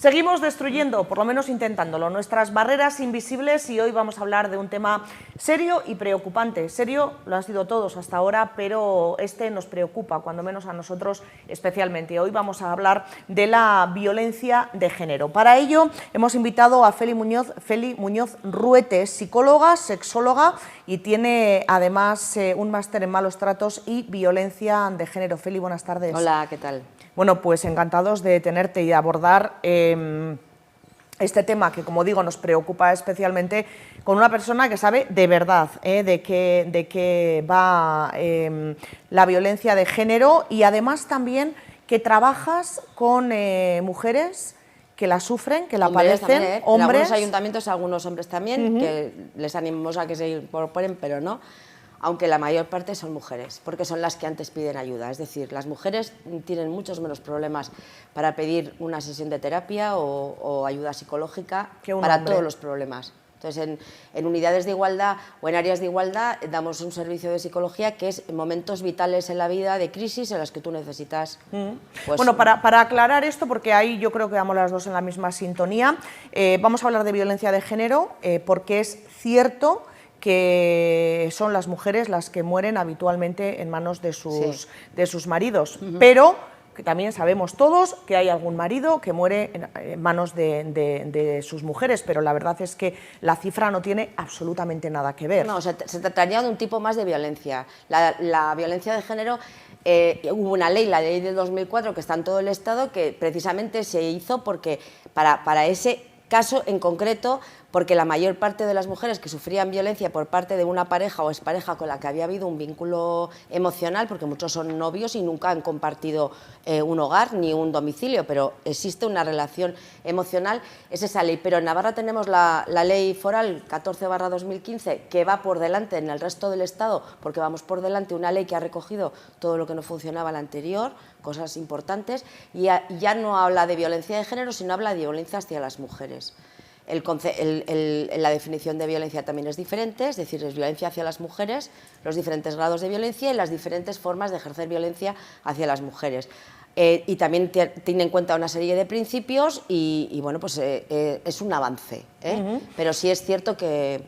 Seguimos destruyendo, por lo menos intentándolo, nuestras barreras invisibles y hoy vamos a hablar de un tema serio y preocupante. Serio lo han sido todos hasta ahora, pero este nos preocupa, cuando menos a nosotros especialmente. Hoy vamos a hablar de la violencia de género. Para ello hemos invitado a Feli Muñoz Ruete, psicóloga, sexóloga y tiene además un máster en malos tratos y violencia de género. Feli, buenas tardes. Hola, ¿qué tal? Bueno, pues encantados de tenerte y de abordar este tema que, como digo, nos preocupa especialmente con una persona que sabe de verdad de qué va la violencia de género y además también que trabajas con mujeres que la sufren, que la padecen, hombres. En algunos ayuntamientos, algunos hombres también, que les animamos a que se incorporen, pero no. Aunque la mayor parte son mujeres, porque son las que antes piden ayuda. Es decir, las mujeres tienen muchos menos problemas para pedir una sesión de terapia o ayuda psicológica para todos los problemas. Entonces, en unidades de igualdad o en áreas de igualdad damos un servicio de psicología que es en momentos vitales en la vida, de crisis, en las que tú necesitas... Pues, bueno, para aclarar esto, porque ahí yo creo que vamos las dos en la misma sintonía, vamos a hablar de violencia de género, porque es cierto que son las mujeres las que mueren habitualmente en manos de sus maridos, pero que también sabemos todos que hay algún marido que muere en manos de sus mujeres, pero la verdad es que la cifra no tiene absolutamente nada que ver. No, se trataría de un tipo más de violencia. La violencia de género, hubo una ley, la ley de 2004, que está en todo el Estado, que precisamente se hizo porque para ese caso en concreto, porque la mayor parte de las mujeres que sufrían violencia por parte de una pareja o expareja con la que había habido un vínculo emocional, porque muchos son novios y nunca han compartido un hogar ni un domicilio, pero existe una relación emocional, es esa ley. Pero en Navarra tenemos la ley foral 14/2015, que va por delante en el resto del Estado, porque vamos por delante una ley que ha recogido todo lo que no funcionaba la anterior, cosas importantes, y ya no habla de violencia de género, sino habla de violencia hacia las mujeres. La definición de violencia también es diferente, es decir, es violencia hacia las mujeres, los diferentes grados de violencia y las diferentes formas de ejercer violencia hacia las mujeres. Y también tiene en cuenta una serie de principios y bueno, pues es un avance, pero sí es cierto que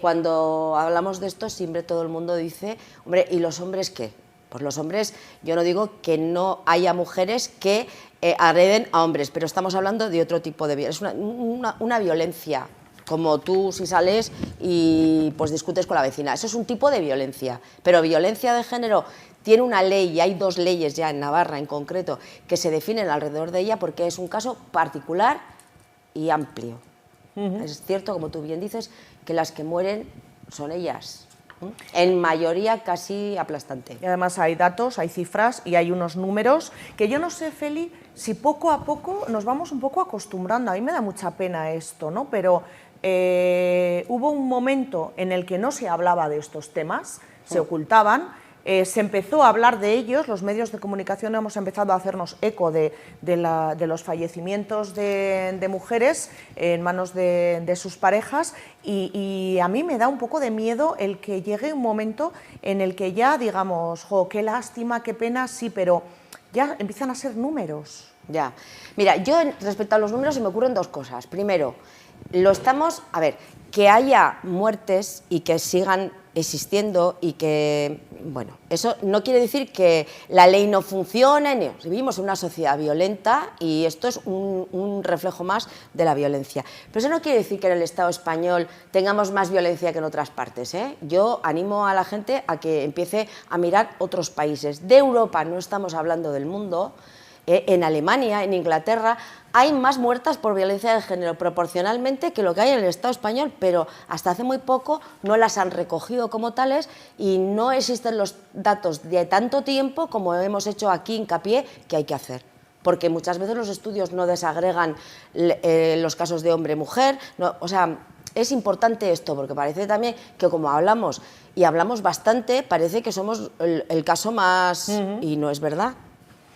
cuando hablamos de esto siempre todo el mundo dice, hombre, ¿y los hombres qué? Pues los hombres, yo no digo que no haya mujeres que agreden a hombres, pero estamos hablando de otro tipo de violencia, es una violencia, como tú si sales y pues discutes con la vecina, eso es un tipo de violencia, pero violencia de género tiene una ley y hay dos leyes ya en Navarra en concreto que se definen alrededor de ella porque es un caso particular y amplio. Es cierto, como tú bien dices, que las que mueren son ellas. En mayoría casi aplastante. Y además hay datos, hay cifras y hay unos números que yo no sé, Feli, si poco a poco nos vamos un poco acostumbrando. A mí me da mucha pena esto, ¿no? Pero hubo un momento en el que no se hablaba de estos temas, se ocultaban. Se empezó a hablar de ellos, los medios de comunicación hemos empezado a hacernos eco de los fallecimientos de mujeres en manos de sus parejas y a mí me da un poco de miedo el que llegue un momento en el que ya digamos, jo, qué lástima, qué pena, sí, pero ya empiezan a ser números. Ya, mira, yo respecto a los números se me ocurren dos cosas. Primero, que haya muertes y que sigan existiendo y que, bueno, eso no quiere decir que la ley no funcione, vivimos en una sociedad violenta y esto es un reflejo más de la violencia. Pero eso no quiere decir que en el Estado español tengamos más violencia que en otras partes, Yo animo a la gente a que empiece a mirar otros países. De Europa, no estamos hablando del mundo. En Alemania, en Inglaterra, hay más muertas por violencia de género proporcionalmente que lo que hay en el Estado español, pero hasta hace muy poco no las han recogido como tales y no existen los datos de tanto tiempo como hemos hecho aquí hincapié que hay que hacer. Porque muchas veces los estudios no desagregan los casos de hombre-mujer, o sea, es importante esto, porque parece también que como hablamos, y hablamos bastante, parece que somos el caso más... y no es verdad.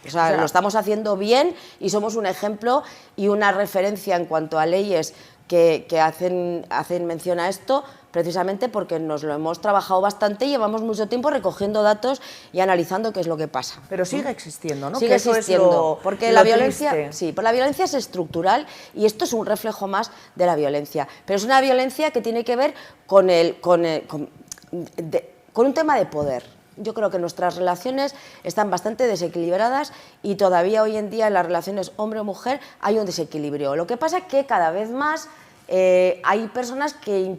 O sea, lo estamos haciendo bien y somos un ejemplo y una referencia en cuanto a leyes que hacen mención a esto, precisamente porque nos lo hemos trabajado bastante y llevamos mucho tiempo recogiendo datos y analizando qué es lo que pasa. Pero sigue existiendo, ¿no? Sigue existiendo, porque la violencia, sí, pues la violencia es estructural y esto es un reflejo más de la violencia. Pero es una violencia que tiene que ver con un tema de poder. Yo creo que nuestras relaciones están bastante desequilibradas y todavía hoy en día en las relaciones hombre o mujer hay un desequilibrio. Lo que pasa es que cada vez más hay personas que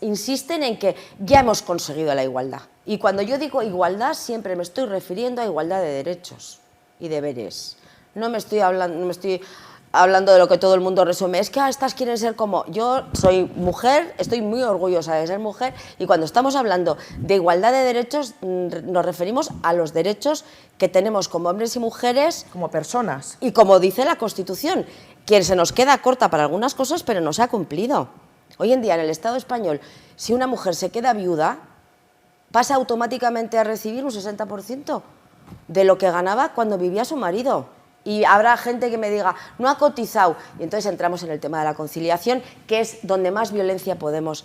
insisten en que ya hemos conseguido la igualdad. Y cuando yo digo igualdad siempre me estoy refiriendo a igualdad de derechos y deberes. No me estoy hablando de lo que todo el mundo resume, es que estas quieren ser como... Yo soy mujer, estoy muy orgullosa de ser mujer y cuando estamos hablando de igualdad de derechos nos referimos a los derechos que tenemos como hombres y mujeres. Como personas. Y como dice la Constitución, que se nos queda corta para algunas cosas pero no se ha cumplido. Hoy en día en el Estado español, si una mujer se queda viuda, pasa automáticamente a recibir un 60% de lo que ganaba cuando vivía su marido. Y habrá gente que me diga, no ha cotizado. Y entonces entramos en el tema de la conciliación, que es donde más violencia podemos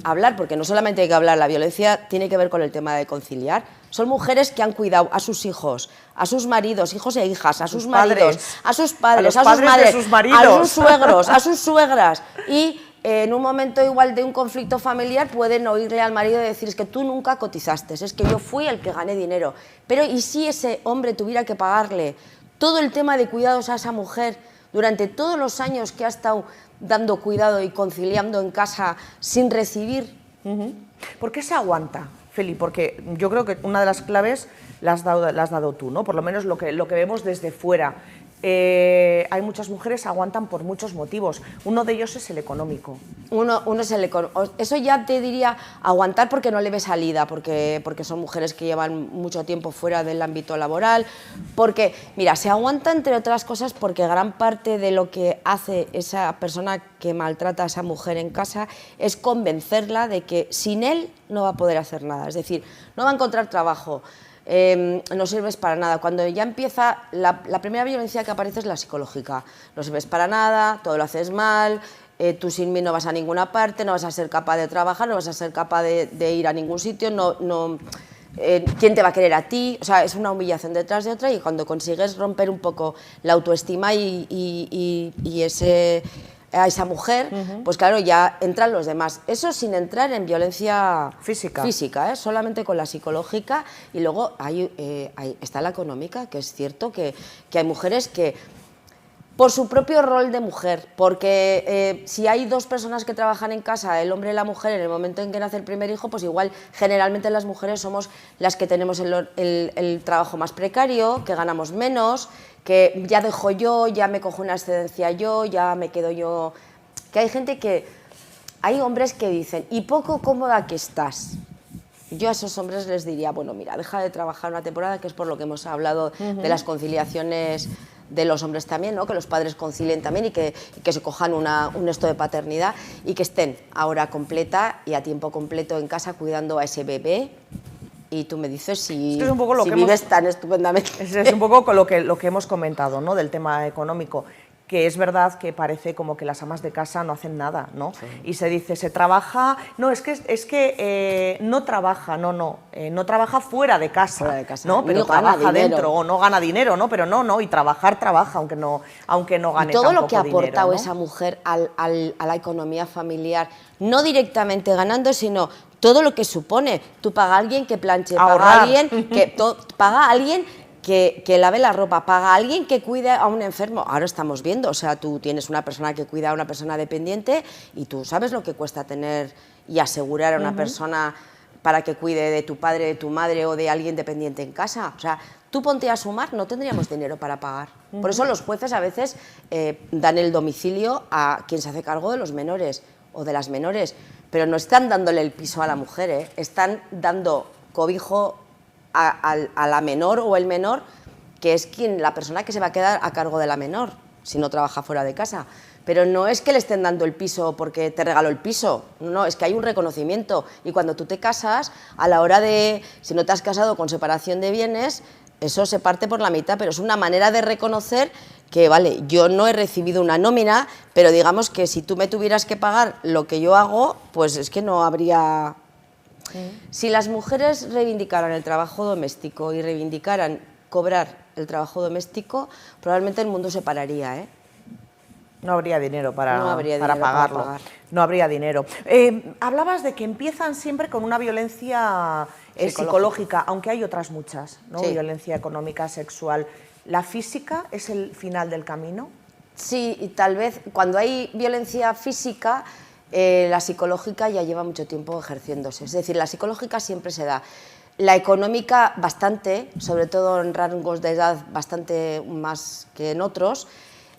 hablar, porque no solamente hay que hablar, la violencia tiene que ver con el tema de conciliar. Son mujeres que han cuidado a sus hijos, a sus maridos, hijos e hijas, a sus maridos, a sus padres, a sus madres, a sus suegros, a sus suegras. Y en un momento igual de un conflicto familiar pueden oírle al marido decir, es que tú nunca cotizaste, es que yo fui el que gané dinero. Pero ¿y si ese hombre tuviera que pagarle todo el tema de cuidados a esa mujer durante todos los años que ha estado dando cuidado y conciliando en casa sin recibir? ¿Por qué se aguanta, Feli? Porque yo creo que una de las claves la has dado tú, ¿no? Por lo menos lo que vemos desde fuera. Hay muchas mujeres que aguantan por muchos motivos. Uno de ellos es el económico. Uno es el económico. Eso ya te diría aguantar porque no le ve salida, porque son mujeres que llevan mucho tiempo fuera del ámbito laboral. Porque, mira, se aguanta entre otras cosas porque gran parte de lo que hace esa persona que maltrata a esa mujer en casa es convencerla de que sin él no va a poder hacer nada. Es decir, no va a encontrar trabajo. No sirves para nada. Cuando ya empieza, la primera violencia que aparece es la psicológica. No sirves para nada, todo lo haces mal, tú sin mí no vas a ninguna parte, no vas a ser capaz de trabajar, no vas a ser capaz de ir a ningún sitio, ¿quién te va a querer a ti? O sea, es una humillación detrás de otra y cuando consigues romper un poco la autoestima y a esa mujer, pues claro, ya entran los demás. Eso sin entrar en violencia física, solamente con la psicológica. Y luego está la económica, que es cierto que hay mujeres que, por su propio rol de mujer, porque si hay dos personas que trabajan en casa, el hombre y la mujer, en el momento en que nace el primer hijo, pues igual generalmente las mujeres somos las que tenemos el trabajo más precario, que ganamos menos, que ya dejo yo, ya me cojo una excedencia yo, ya me quedo yo... Que hay hombres que dicen, ¿y poco cómoda que estás? Yo a esos hombres les diría, bueno, mira, deja de trabajar una temporada, que es por lo que hemos hablado de las conciliaciones de los hombres también, ¿no? Que los padres concilien también y que se cojan un esto de paternidad y que estén a hora completa y a tiempo completo en casa cuidando a ese bebé. Y tú me dices si vives tan estupendamente. Es un poco con lo que hemos comentado, ¿no? Del tema económico, que es verdad que parece como que las amas de casa no hacen nada, ¿no? Sí. Y se dice, se trabaja... No, es que no trabaja, no trabaja fuera de casa, ¿no? Pero trabaja dentro, o no gana dinero, ¿no? Pero no, y trabaja, aunque no gane y todo tampoco lo que ha aportado dinero, ¿no? esa mujer a la economía familiar, no directamente ganando, sino... todo lo que supone. Tú pagas a alguien que planche, paga a alguien que lave la ropa, paga a alguien que cuide a un enfermo. Ahora estamos viendo, o sea, tú tienes una persona que cuida a una persona dependiente y tú sabes lo que cuesta tener y asegurar a una persona para que cuide de tu padre, de tu madre o de alguien dependiente en casa. O sea, tú ponte a sumar, no tendríamos dinero para pagar. Por eso los jueces a veces dan el domicilio a quien se hace cargo de los menores o de las menores. Pero no están dándole el piso a la mujer, están dando cobijo a la menor o el menor, que es la persona que se va a quedar a cargo de la menor, si no trabaja fuera de casa. Pero no es que le estén dando el piso porque te regaló el piso, no, es que hay un reconocimiento. Y cuando tú te casas, a la hora de, si no te has casado con separación de bienes, eso se parte por la mitad, pero es una manera de reconocer que vale, yo no he recibido una nómina, pero digamos que si tú me tuvieras que pagar lo que yo hago, pues es que no habría... Si las mujeres reivindicaran el trabajo doméstico y reivindicaran cobrar el trabajo doméstico, probablemente el mundo se pararía, ¿eh? No habría dinero para pagarlo. Para pagar. No habría dinero. Hablabas de que empiezan siempre con una violencia psicológica, aunque hay otras muchas, ¿no? Sí. Violencia económica, sexual. ¿La física es el final del camino? Sí, y tal vez cuando hay violencia física, la psicológica ya lleva mucho tiempo ejerciéndose. Es decir, la psicológica siempre se da. La económica bastante, sobre todo en rangos de edad bastante más que en otros.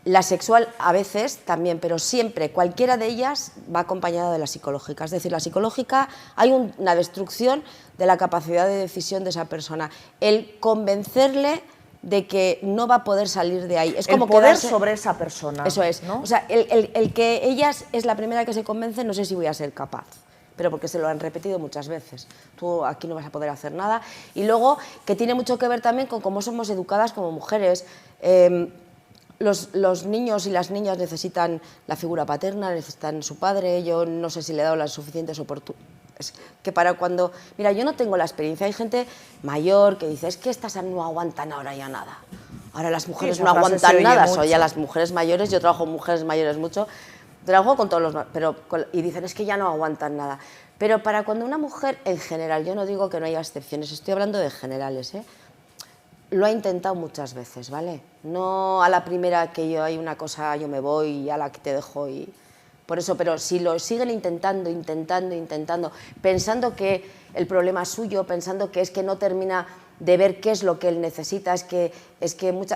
La sexual a veces también, pero siempre, cualquiera de ellas va acompañada de la psicológica. Es decir, la psicológica, hay una destrucción de la capacidad de decisión de esa persona. El convencerle de que no va a poder salir de ahí. Es como el poder quedarse... sobre esa persona. Eso es, ¿no? O sea, el que ellas es la primera que se convence, no sé si voy a ser capaz, pero porque se lo han repetido muchas veces. Tú aquí no vas a poder hacer nada. Y luego, que tiene mucho que ver también con cómo somos educadas como mujeres. Los niños y las niñas necesitan la figura paterna, necesitan su padre. Yo no sé si le he dado las suficientes oportunidades. Que para cuando... Mira, yo no tengo la experiencia. Hay gente mayor que dice, es que estas no aguantan ahora ya nada. Ahora las mujeres no aguantan nada. Soy a las mujeres mayores, yo trabajo con mujeres mayores mucho, trabajo con todos los... y dicen, es que ya no aguantan nada. Pero para cuando una mujer, en general, yo no digo que no haya excepciones, estoy hablando de generales, ¿eh? Lo ha intentado muchas veces, ¿vale? No a la primera que yo hay una cosa, yo me voy y a la que te dejo y... Por eso, pero si lo siguen intentando, pensando que el problema es suyo, pensando que es que no termina de ver qué es lo que él necesita, es que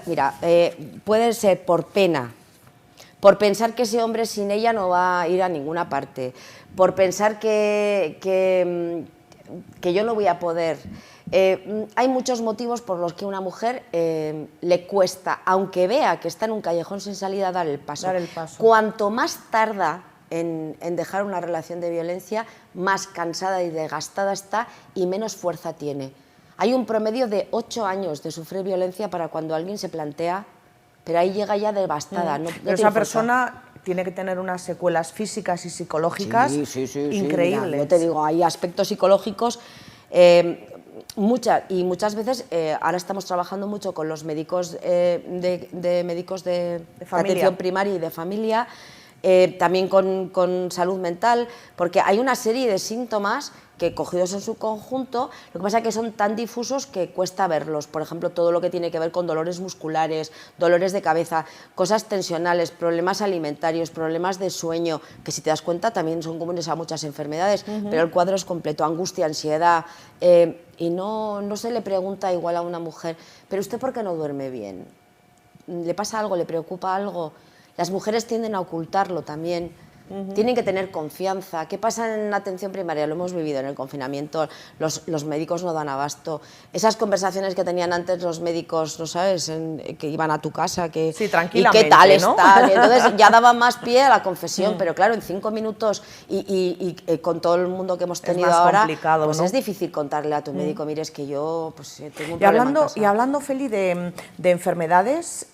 mira, puede ser por pena, por pensar que ese hombre sin ella no va a ir a ninguna parte, por pensar que yo no voy a poder... hay muchos motivos por los que a una mujer le cuesta, aunque vea que está en un callejón sin salida, dar el paso. Cuanto más tarda en dejar una relación de violencia, más cansada y desgastada está y menos fuerza tiene. Hay un promedio de 8 años de sufrir violencia para cuando alguien se plantea, pero ahí llega ya devastada. Pero esa persona tiene que tener unas secuelas físicas y psicológicas increíbles. Mira, yo te digo, hay aspectos psicológicos... muchas veces, ahora estamos trabajando mucho con los médicos médicos de atención primaria y de familia, también con salud mental, porque hay una serie de síntomas que cogidos en su conjunto, lo que pasa es que son tan difusos que cuesta verlos. Por ejemplo, todo lo que tiene que ver con dolores musculares, dolores de cabeza, cosas tensionales, problemas alimentarios, problemas de sueño, que si te das cuenta también son comunes a muchas enfermedades, pero el cuadro es completo, angustia, ansiedad, y no se le pregunta igual a una mujer, ¿pero usted por qué no duerme bien? ¿Le pasa algo? ¿Le preocupa algo? Las mujeres tienden a ocultarlo también. Tienen que tener confianza. ¿Qué pasa en la atención primaria? Lo hemos vivido en el confinamiento, los médicos no dan abasto. Esas conversaciones que tenían antes los médicos, ¿no sabes?, que iban a tu casa, que sí, tranquilamente, ¿y qué tal ¿no? estás? Y entonces ya daba más pie a la confesión, pero claro, en 5 minutos y con todo el mundo que hemos tenido ahora, pues ¿no? Es difícil contarle a tu médico, mire, es que yo pues, tengo un problema en casa. Y hablando, Feli, de enfermedades...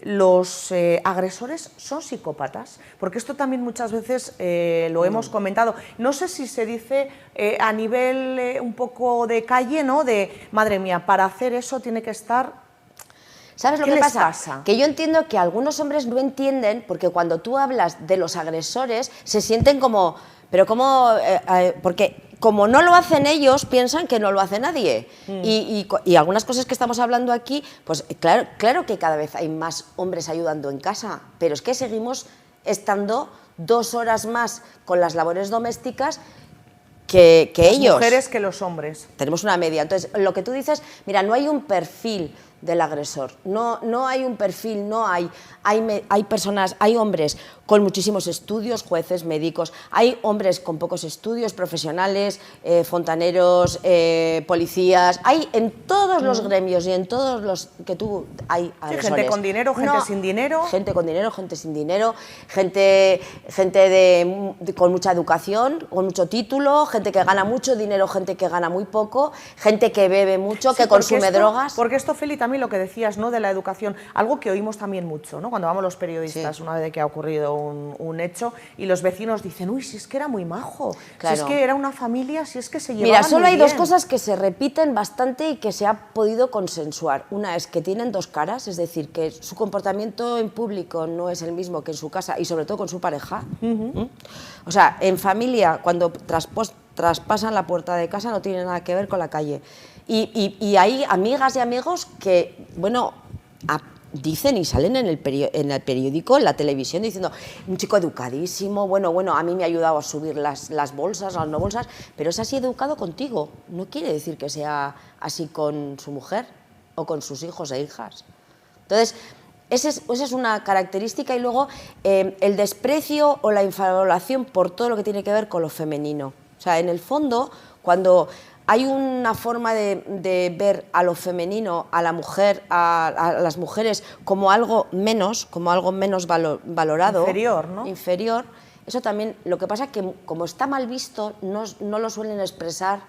¿los agresores son psicópatas? Porque esto también muchas veces lo hemos comentado. No sé si se dice a nivel un poco de calle, ¿no? De, madre mía, para hacer eso tiene que estar... ¿Sabes lo que pasa? Que yo entiendo que algunos hombres no entienden, porque cuando tú hablas de los agresores, se sienten como... Pero ¿cómo...? Porque... Como no lo hacen ellos, piensan que no lo hace nadie. Y algunas cosas que estamos hablando aquí, pues claro que cada vez hay más hombres ayudando en casa, pero es que seguimos estando 2 horas más con las labores domésticas que ellos. Las mujeres que los hombres. Tenemos una media. Entonces, lo que tú dices, mira, no hay un perfil del agresor, no hay un perfil, no hay personas, hay hombres con muchísimos estudios, jueces, médicos, hay hombres con pocos estudios, profesionales, fontaneros, policías, hay en todos los gremios y en todos los que tú hay agresores. Sí, gente con dinero, gente sin dinero. Gente con dinero, gente sin dinero, gente con mucha educación, con mucho título, gente que gana mucho dinero, gente que gana muy poco, gente que bebe mucho, que consume drogas. Porque esto, Feli, también también lo que decías, ¿no?, de la educación, algo que oímos también mucho, ¿no?, cuando vamos los periodistas, una vez que ha ocurrido un hecho, y los vecinos dicen, uy, si es que era muy majo, Claro. si es que era una familia, si es que se llevaban Mira, solo muy hay bien. dos cosas que se repiten bastante y que se ha podido consensuar. Una es que tienen dos caras, es decir, que su comportamiento en público no es el mismo que en su casa y sobre todo con su pareja. O sea, en familia, cuando traspasan la puerta de casa no tiene nada que ver con la calle. Y hay amigas y amigos que, bueno, dicen y salen en el periódico, en la televisión, diciendo, un chico educadísimo, bueno, a mí me ha ayudado a subir las bolsas, las no bolsas, pero es así educado contigo. No quiere decir que sea así con su mujer o con sus hijos e hijas. Entonces, esa es una característica, y luego el desprecio o la infravaloración por todo lo que tiene que ver con lo femenino. O sea, en el fondo, cuando hay una forma de ver a lo femenino, a la mujer, a las mujeres como algo menos valorado. Inferior, ¿no? Inferior. Eso también, lo que pasa es que como está mal visto, no lo suelen expresar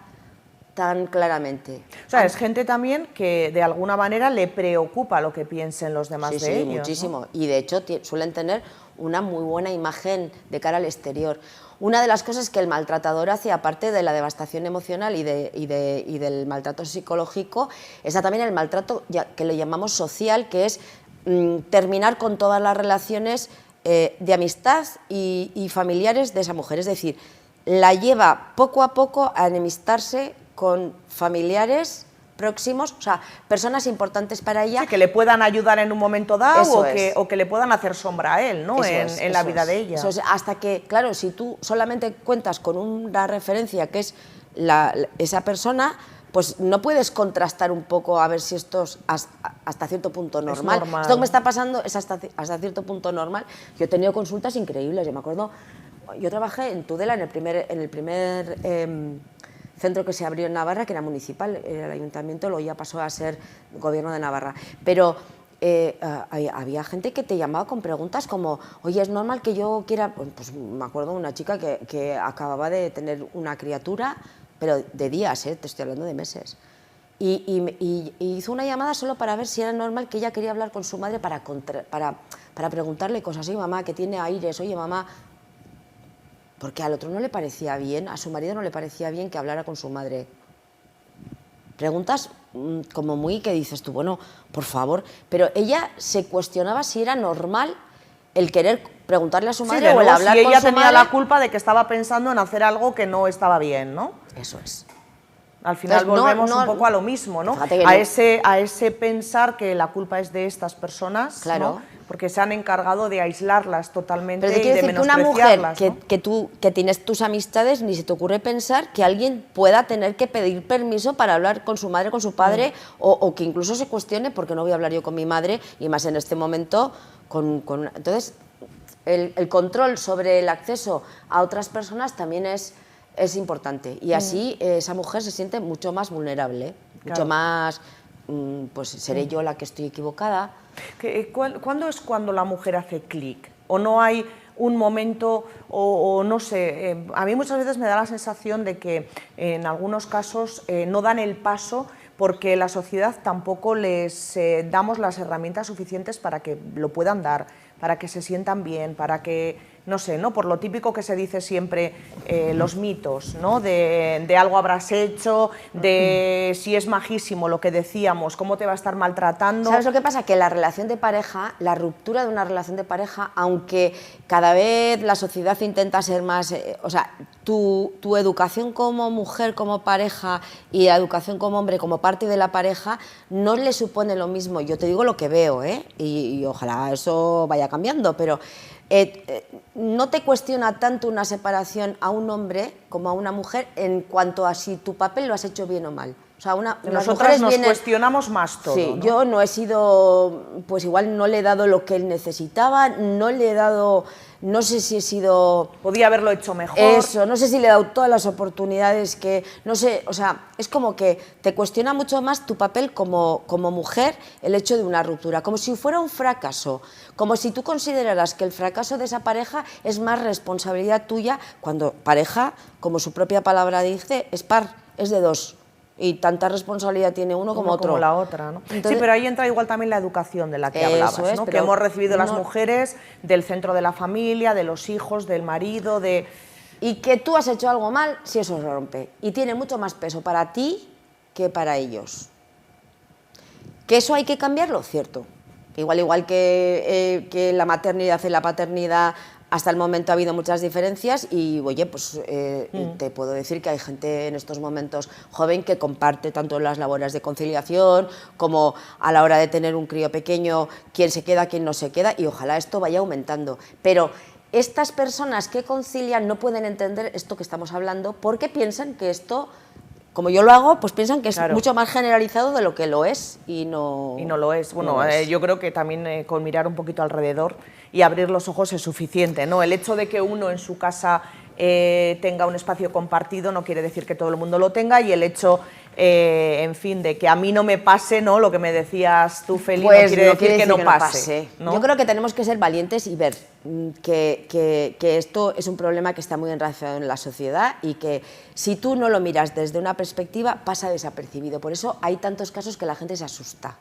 tan claramente. O sea, es gente también que de alguna manera le preocupa lo que piensen los demás de ellos. Sí, muchísimo. ¿no? Y de hecho suelen tener una muy buena imagen de cara al exterior. Una de las cosas que el maltratador hace, aparte de la devastación emocional y del maltrato psicológico, es también el maltrato que le llamamos social, que es terminar con todas las relaciones de amistad y familiares de esa mujer. Es decir, la lleva poco a poco a enemistarse con familiares próximos, o sea, personas importantes para ella. Sí, que le puedan ayudar en un momento dado Eso o que le puedan hacer sombra a él, ¿no?, en la vida de ella. Eso es, hasta que, claro, si tú solamente cuentas con una referencia que es esa persona, pues no puedes contrastar un poco a ver si esto es hasta cierto punto normal. Esto que me está pasando es hasta cierto punto normal. Yo he tenido consultas increíbles, yo me acuerdo, yo trabajé en Tudela, en el primer centro que se abrió en Navarra, que era municipal, el ayuntamiento, luego ya pasó a ser gobierno de Navarra, pero había gente que te llamaba con preguntas como, oye, ¿es normal que yo quiera...? Pues me acuerdo de una chica que acababa de tener una criatura, pero de días, te estoy hablando de meses, y hizo una llamada solo para ver si era normal que ella quería hablar con su madre para preguntarle cosas. Oye, mamá, que tiene aires, oye, mamá... Porque al otro no le parecía bien, a su marido no le parecía bien que hablara con su madre. Preguntas como muy que dices tú, bueno, por favor, pero ella se cuestionaba si era normal el querer preguntarle a su madre o el hablar con su madre. Si ella tenía la culpa de que estaba pensando en hacer algo que no estaba bien, ¿no? Eso es. Al final Entonces, volvemos un poco a lo mismo, ¿no? A ese pensar que la culpa es de estas personas, claro, ¿no?, porque se han encargado de aislarlas totalmente pero te quiero y de decir que una menospreciarlas. mujer que tienes tus amistades, ni se te ocurre pensar que alguien pueda tener que pedir permiso para hablar con su madre, con su padre, o que incluso se cuestione, porque no voy a hablar yo con mi madre, y más en este momento. Entonces, el control sobre el acceso a otras personas también es importante, y así esa mujer se siente mucho más vulnerable, mucho más, pues seré yo la que estoy equivocada. ¿Cuándo es cuando la mujer hace clic? ¿O no hay un momento, o no sé, a mí muchas veces me da la sensación de que en algunos casos no dan el paso porque la sociedad tampoco les damos las herramientas suficientes para que lo puedan dar, para que se sientan bien, para que, no sé, ¿no?, por lo típico que se dice siempre, los mitos, ¿no?, de algo habrás hecho, de si es majísimo lo que decíamos, cómo te va a estar maltratando. ¿Sabes lo que pasa? Que la relación de pareja, la ruptura de una relación de pareja, aunque cada vez la sociedad intenta ser más... o sea, tu educación como mujer, como pareja, y la educación como hombre, como parte de la pareja, no le supone lo mismo. Yo te digo lo que veo, y ojalá eso vaya cambiando, pero... no te cuestiona tanto una separación a un hombre como a una mujer en cuanto a si tu papel lo has hecho bien o mal. O sea, nosotras nos cuestionamos más todo. Sí, ¿no? Yo no he sido, pues igual no le he dado lo que él necesitaba, no le he dado, no sé si he sido... Podía haberlo hecho mejor. Eso, no sé si le he dado todas las oportunidades que, no sé, o sea, es como que te cuestiona mucho más tu papel como mujer, el hecho de una ruptura, como si fuera un fracaso, como si tú consideraras que el fracaso de esa pareja es más responsabilidad tuya, cuando pareja, como su propia palabra dice, es de dos. y tanta responsabilidad tiene uno como otro. Como la otra, ¿no? Entonces, sí, pero ahí entra igual también la educación de la que hablabas, es, ¿no? Que hemos recibido las mujeres del centro de la familia, de los hijos, del marido, de... Y que tú has hecho algo mal si eso se rompe. Y tiene mucho más peso para ti que para ellos. ¿Que eso hay que cambiarlo? Cierto. Igual que la maternidad y la paternidad, hasta el momento ha habido muchas diferencias y, oye, pues te puedo decir que hay gente en estos momentos joven que comparte tanto las labores de conciliación como a la hora de tener un crío pequeño, quién se queda, quién no se queda, y ojalá esto vaya aumentando. Pero estas personas que concilian no pueden entender esto que estamos hablando porque piensan que esto... Como yo lo hago, pues piensan que es mucho más generalizado de lo que lo es y no lo es. Bueno, yo creo que también con mirar un poquito alrededor y abrir los ojos es suficiente, ¿no? El hecho de que uno en su casa tenga un espacio compartido no quiere decir que todo el mundo lo tenga, y el hecho, en fin, de que a mí no me pase, ¿no? Lo que me decías tú, Feli, pues no quiere decir que no pase, ¿no? Yo creo que tenemos que ser valientes y ver que esto es un problema que está muy enraizado en la sociedad y que si tú no lo miras desde una perspectiva pasa desapercibido. Por eso hay tantos casos que la gente se asusta.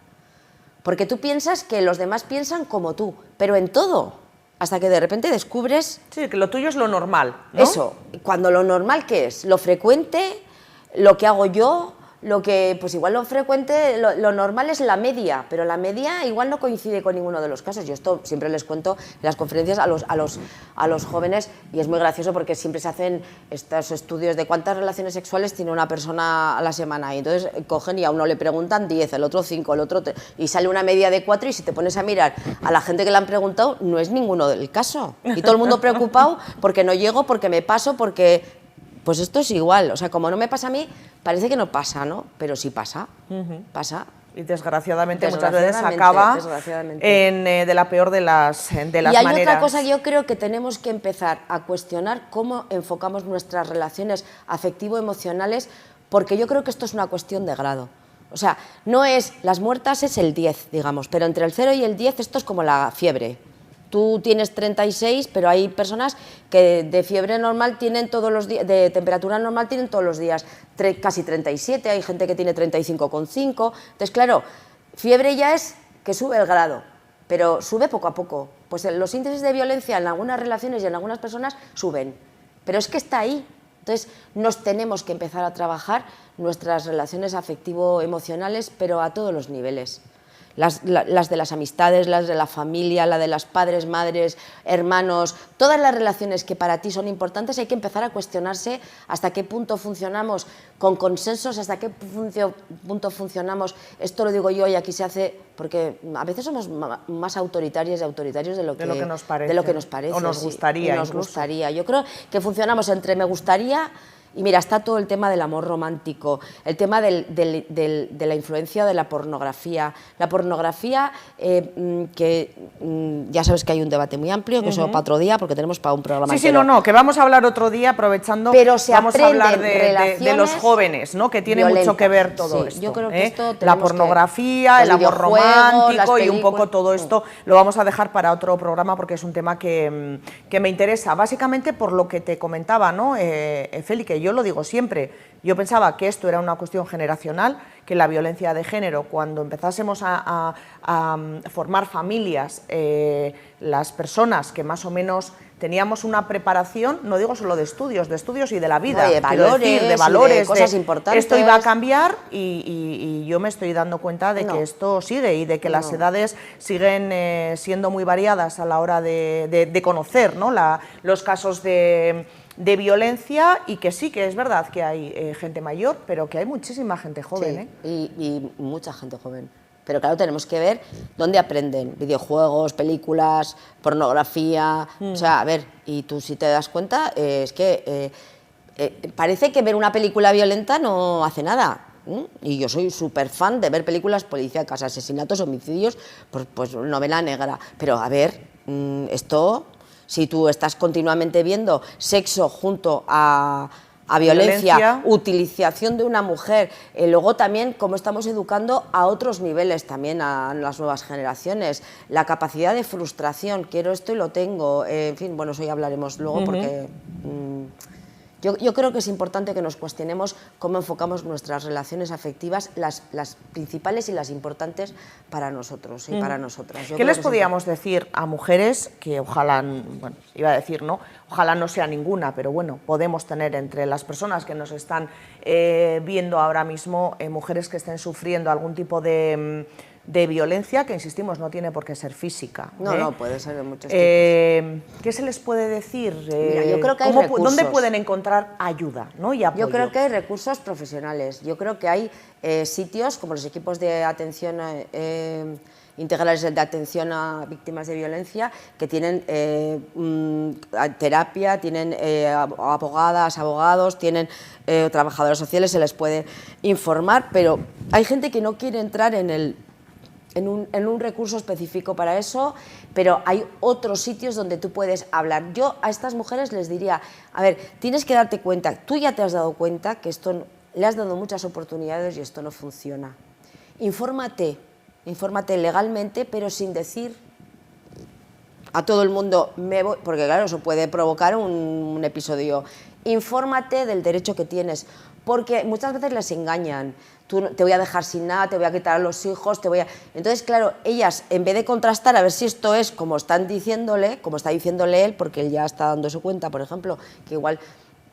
Porque tú piensas que los demás piensan como tú, pero en todo. Hasta que de repente descubres... Sí, que lo tuyo es lo normal, ¿no? Eso, cuando lo normal, ¿qué es? Lo frecuente, lo que hago yo, lo que, pues igual lo frecuente, lo normal es la media, pero la media igual no coincide con ninguno de los casos. Yo esto siempre les cuento en las conferencias a los jóvenes, y es muy gracioso porque siempre se hacen estos estudios de cuántas relaciones sexuales tiene una persona a la semana, y entonces cogen y a uno le preguntan 10, al otro 5, al otro 3, y sale una media de 4, y si te pones a mirar a la gente que le han preguntado, no es ninguno del caso. Y todo el mundo preocupado porque no llego, porque me paso, porque... Pues esto es igual, o sea, como no me pasa a mí, parece que no pasa, ¿no? Pero sí pasa, pasa. Y desgraciadamente muchas veces acaba de la peor de las maneras. Y hay otra cosa que yo creo que tenemos que empezar a cuestionar, cómo enfocamos nuestras relaciones afectivo-emocionales, porque yo creo que esto es una cuestión de grado. O sea, no es, las muertas es el 10, digamos, pero entre el 0 y el 10 esto es como la fiebre. Tú tienes 36, pero hay personas que de fiebre normal tienen todos los días, de temperatura normal tienen todos los días casi 37, hay gente que tiene 35,5. Entonces, claro, fiebre ya es que sube el grado, pero sube poco a poco. Pues los índices de violencia en algunas relaciones y en algunas personas suben, pero es que está ahí. Entonces, nos tenemos que empezar a trabajar nuestras relaciones afectivo-emocionales, pero a todos los niveles. Las de las amistades, las de la familia, la de los padres, madres, hermanos, todas las relaciones que para ti son importantes, hay que empezar a cuestionarse hasta qué punto funcionamos con consensos, hasta qué punto funcionamos, esto lo digo yo y aquí se hace, porque a veces somos más autoritarios y autoritarios de lo que nos parece. O nos gustaría. Sí, nos gustaría. Yo creo que funcionamos entre me gustaría... Y mira, está todo el tema del amor romántico, el tema de la influencia de la pornografía. La pornografía, que ya sabes que hay un debate muy amplio, que eso para otro día, porque tenemos para un programa entero. Sí, que vamos a hablar otro día, aprovechando, pero vamos a hablar de los jóvenes, ¿no? Que tiene mucho que ver todo esto. Yo creo que esto la pornografía, el amor romántico y un poco todo esto lo vamos a dejar para otro programa porque es un tema que me interesa, básicamente por lo que te comentaba, ¿no? Feli, que yo lo digo siempre, yo pensaba que esto era una cuestión generacional, que la violencia de género, cuando empezásemos a formar familias, las personas que más o menos teníamos una preparación, no digo solo de estudios y de la vida, de valores, de cosas importantes. Esto iba a cambiar y yo me estoy dando cuenta de que esto sigue y de que las edades siguen siendo muy variadas a la hora de conocer, ¿no? Los casos de violencia, y que sí, que es verdad que hay gente mayor, pero que hay muchísima gente joven. Y mucha gente joven. Pero claro, tenemos que ver dónde aprenden videojuegos, películas, pornografía. O sea, a ver, y tú si te das cuenta, es que parece que ver una película violenta no hace nada. Y yo soy súper fan de ver películas policíacas, asesinatos, homicidios, pues novela negra. Pero a ver, esto... Si tú estás continuamente viendo sexo junto a violencia, utilización de una mujer, luego también cómo estamos educando a otros niveles también a las nuevas generaciones, la capacidad de frustración, quiero esto y lo tengo, en fin, bueno, eso ya hablaremos luego porque... Yo creo que es importante que nos cuestionemos cómo enfocamos nuestras relaciones afectivas, las principales y las importantes para nosotros y para nosotras. ¿Qué les podríamos decir a mujeres que ojalá, bueno, iba a decir, ¿no? Ojalá no sea ninguna, pero bueno, podemos tener entre las personas que nos están viendo ahora mismo mujeres que estén sufriendo algún tipo de violencia, que insistimos, no tiene por qué ser física. No, puede ser de muchos tipos. ¿Qué se les puede decir? Mira, yo creo que hay recursos. ¿Dónde pueden encontrar ayuda, ¿no? y apoyo? Yo creo que hay recursos profesionales. Yo creo que hay sitios como los equipos de atención integrales de atención a víctimas de violencia que tienen terapia, tienen abogadas, abogados, tienen trabajadoras sociales, se les puede informar, pero hay gente que no quiere entrar en un recurso específico para eso, pero hay otros sitios donde tú puedes hablar. Yo a estas mujeres les diría, a ver, tienes que darte cuenta, tú ya te has dado cuenta que esto le has dado muchas oportunidades y esto no funciona. Infórmate legalmente, pero sin decir a todo el mundo, me voy, porque claro, eso puede provocar un episodio. Infórmate del derecho que tienes, porque muchas veces les engañan. Tú, te voy a dejar sin nada, te voy a quitar a los hijos, te voy a... Entonces, claro, ellas, en vez de contrastar a ver si esto es como están diciéndole, como está diciéndole él, porque él ya está dándose cuenta, por ejemplo, que igual,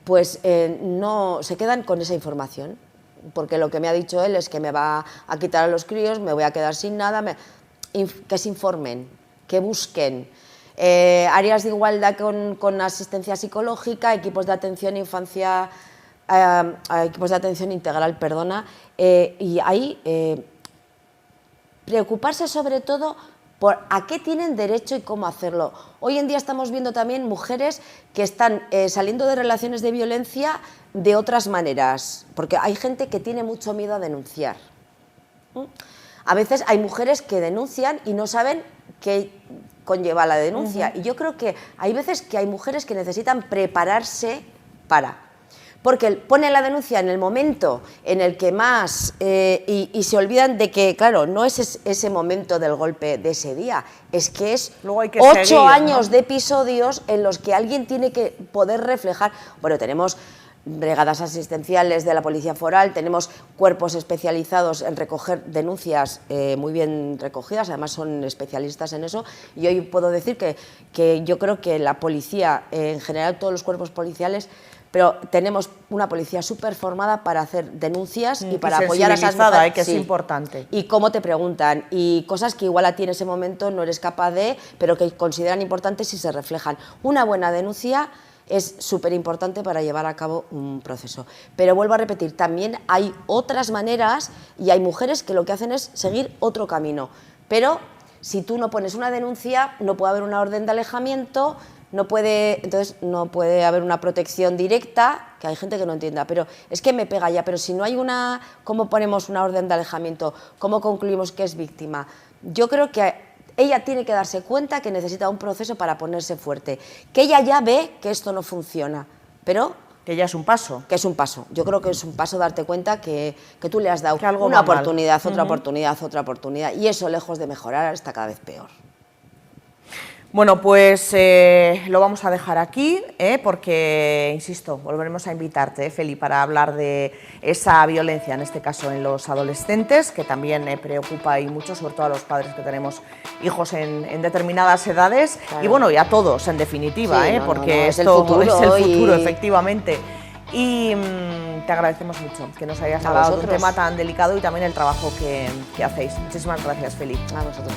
pues no se quedan con esa información, porque lo que me ha dicho él es que me va a quitar a los críos, me voy a quedar sin nada, que se informen, que busquen. Áreas de igualdad con asistencia psicológica, equipos de atención infancia, equipos de atención integral, perdona, y ahí preocuparse sobre todo por a qué tienen derecho y cómo hacerlo. Hoy en día estamos viendo también mujeres que están saliendo de relaciones de violencia de otras maneras, porque hay gente que tiene mucho miedo a denunciar. A veces hay mujeres que denuncian y no saben qué conlleva la denuncia. Y yo creo que hay veces que hay mujeres que necesitan prepararse para... Porque ponen la denuncia en el momento en el que más y se olvidan de que, claro, no es ese momento del golpe de ese día, es que es luego hay que 8 seguir, años, ¿no?, de episodios en los que alguien tiene que poder reflejar. Bueno, tenemos brigadas asistenciales de la Policía Foral, tenemos cuerpos especializados en recoger denuncias muy bien recogidas, además son especialistas en eso, y hoy puedo decir que yo creo que la policía, en general todos los cuerpos policiales, pero tenemos una policía súper formada para hacer denuncias y para apoyar a esas mujeres. Que sí, es importante. Y cómo te preguntan, y cosas que igual a ti en ese momento no eres capaz de, pero que consideran importantes y se reflejan. Una buena denuncia es súper importante para llevar a cabo un proceso. Pero vuelvo a repetir, también hay otras maneras y hay mujeres que lo que hacen es seguir otro camino. Pero si tú no pones una denuncia, no puede haber una orden de alejamiento, entonces no puede haber una protección directa, que hay gente que no entienda, pero es que me pega ya, pero si no hay una, ¿cómo ponemos una orden de alejamiento? ¿Cómo concluimos que es víctima? Yo creo que ella tiene que darse cuenta que necesita un proceso para ponerse fuerte, que ella ya ve que esto no funciona, pero... Que ya es un paso. Que es un paso. Yo creo que es un paso darte cuenta que tú le has dado algo una oportunidad, otra oportunidad, otra oportunidad, y eso, lejos de mejorar, está cada vez peor. Bueno, pues lo vamos a dejar aquí, porque, insisto, volveremos a invitarte, Feli, para hablar de esa violencia, en este caso en los adolescentes, que también preocupa y mucho, sobre todo a los padres que tenemos hijos en determinadas edades, claro. Y bueno, y a todos, en definitiva, sí, porque esto es el futuro, efectivamente. Y te agradecemos mucho que nos hayas hablado de un tema tan delicado y también el trabajo que hacéis. Muchísimas gracias, Feli. A vosotros.